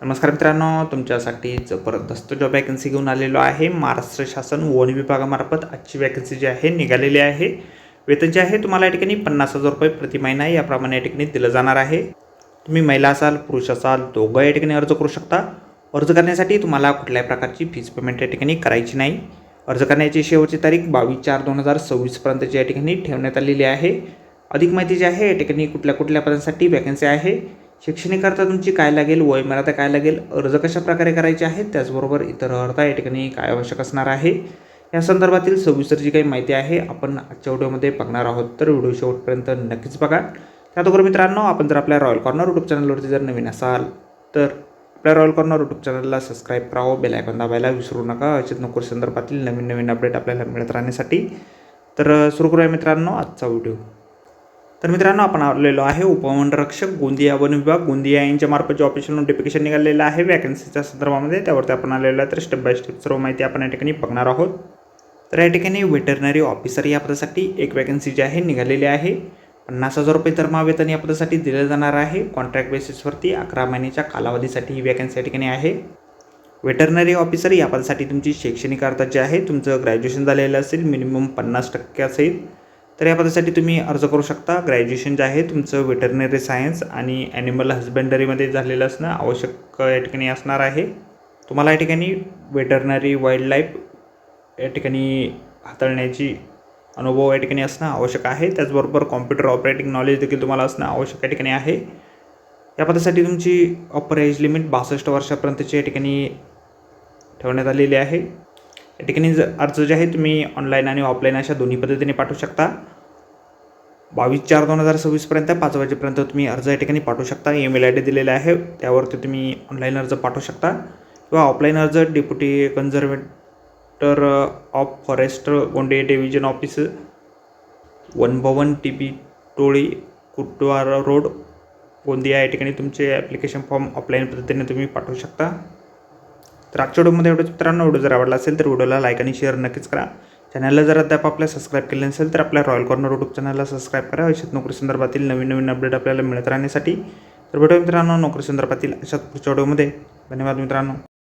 नमस्कार मित्रांनो, तुमच्यासाठी जबरदस्त जॉब वॅकन्सी घेऊन आलेलो आहे। महाराष्ट्र शासन वन विभागामार्फत आजची वॅकन्सी जी आहे निघालेली आहे। वेतन जे आहे तुम्हाला या ठिकाणी 50,000 रुपये प्रति महिना याप्रमाणे या ठिकाणी दिलं जाणार आहे। तुम्ही महिला असाल पुरुष असाल दोघं या ठिकाणी अर्ज करू शकता। अर्ज करण्यासाठी तुम्हाला कुठल्याही प्रकारची फीस पेमेंट या ठिकाणी करायची नाही। अर्ज करण्याची शेवटची तारीख 22/4/2026 पर्यंतची या ठिकाणी ठेवण्यात आलेली आहे। अधिक माहिती जी आहे या ठिकाणी कुठल्या पदांसाठी वॅकन्सी आहे, शैक्षणिक अर्थ तुमची काय लागेल, वयोमर्यादा काय लागेल, अर्ज कशा प्रकारे करायचे आहेत, त्याचबरोबर इतर अर्थ या ठिकाणी काय आवश्यक असणार आहे, या संदर्भातील सविस्तर जी काही माहिती आहे आपण आजच्या व्हिडिओमध्ये बघणार आहोत। तर व्हिडिओ शेवटपर्यंत नक्कीच बघा। त्याचबरोबर मित्रांनो, आपण जर आपल्या रॉयल कॉर्नर यूट्यूब चॅनलवरती जर नवीन असाल तर आपल्या रॉयल कॉर्नर यूट्यूब चॅनलला सबस्क्राईब करावं, बेल आयकॉन दाबायला विसरू नका, अशाच नोकरी संदर्भातील नवीन अपडेट आपल्याला मिळत राहण्यासाठी। तर सुरू करूया मित्रांनो आजचा व्हिडिओ। तर मित्रांनो, आपण आलेलो आहे उपवनरक्षक गोंदिया वन विभाग गोंदिया यांच्यामार्फत जे ऑफिशियल नोटिफिकेशन निघालेलं आहे वॅकन्सीच्या संदर्भामध्ये, त्यावरती आपण आलेलो आहे। तर स्टेप बाय स्टेप सर्व माहिती आपण या ठिकाणी बघणार आहोत। तर या ठिकाणी वेटरनरी ऑफिसर या पदासाठी एक वॅकन्सी जी आहे निघालेली आहे। 50,000 रुपये दरमहा वेतन या पदासाठी दिलं जाणार आहे। कॉन्ट्रॅक्ट बेसिसवरती 11 महिन्याच्या कालावधीसाठी ही वॅकन्सी या ठिकाणी आहे। वेटरनरी ऑफिसर या पदासाठी तुमची शैक्षणिक अर्हता जी आहे तुमचं ग्रॅज्युएशन झालेलं असेल, मिनिमम 50% असेल, तर या पदासाठी तुम्ही अर्ज करू शकता। ग्रॅज्युएशन जे आहे तुमचं वेटरनरी सायन्स आणि ॲनिमल हजबंडरीमध्ये झालेलं असणं आवश्यक या ठिकाणी असणार आहे। तुम्हाला या ठिकाणी वेटरनरी वाईल्ड लाईफ या ठिकाणी हाताळण्याची अनुभव या ठिकाणी असणं आवश्यक आहे। त्याचबरोबर कॉम्प्युटर ऑपरेटिंग नॉलेज देखील तुम्हाला असणं आवश्यक या ठिकाणी आहे। या पदासाठी तुमची अपर एज लिमिट 62 वर्षापर्यंतची या ठिकाणी ठेवण्यात आलेली आहे। या ठिकाणी अर्ज जे आहे तुम्ही ऑनलाईन आणि ऑफलाईन अशा दोन्ही पद्धतीने पाठवू शकता। 22/4/2026 पर्यंत 5 वाजेपर्यंत तुम्ही अर्ज या ठिकाणी पाठवू शकता। ईमेल आय डी दिलेला आहे, त्यावरती तुम्ही ऑनलाईन अर्ज पाठवू शकता किंवा ऑफलाईन अर्ज deputy conservator of forest Gondia division office, Vanbhavan TB टोळी, कुटवार रोड, गोंदिया या ठिकाणी तुमचे ॲप्लिकेशन फॉर्म ऑफलाईन पद्धतीने तुम्ही पाठवू शकता। तर आजच्या व्हिडिओमध्ये एवढंच मित्रांनो। व्हिडिओ जर आवडला असेल तर व्हिडिओला लाईक आणि शेअर नक्कीच करा। चॅनलला जर अद्याप आपल्या सबस्क्राईब केले नसेल तर आपल्या रॉयल कॉर्नर यूट्यूब चॅनलला सबस्क्राईब करा, अशाच नोकरी संदर्भातील नवीन अपडेट आपल्याला मिळत राहण्यासाठी। तर भेटूया मित्रांनो नोकरी संदर्भातील अशाच पुढच्या व्हिडिओमध्ये। धन्यवाद मित्रांनो।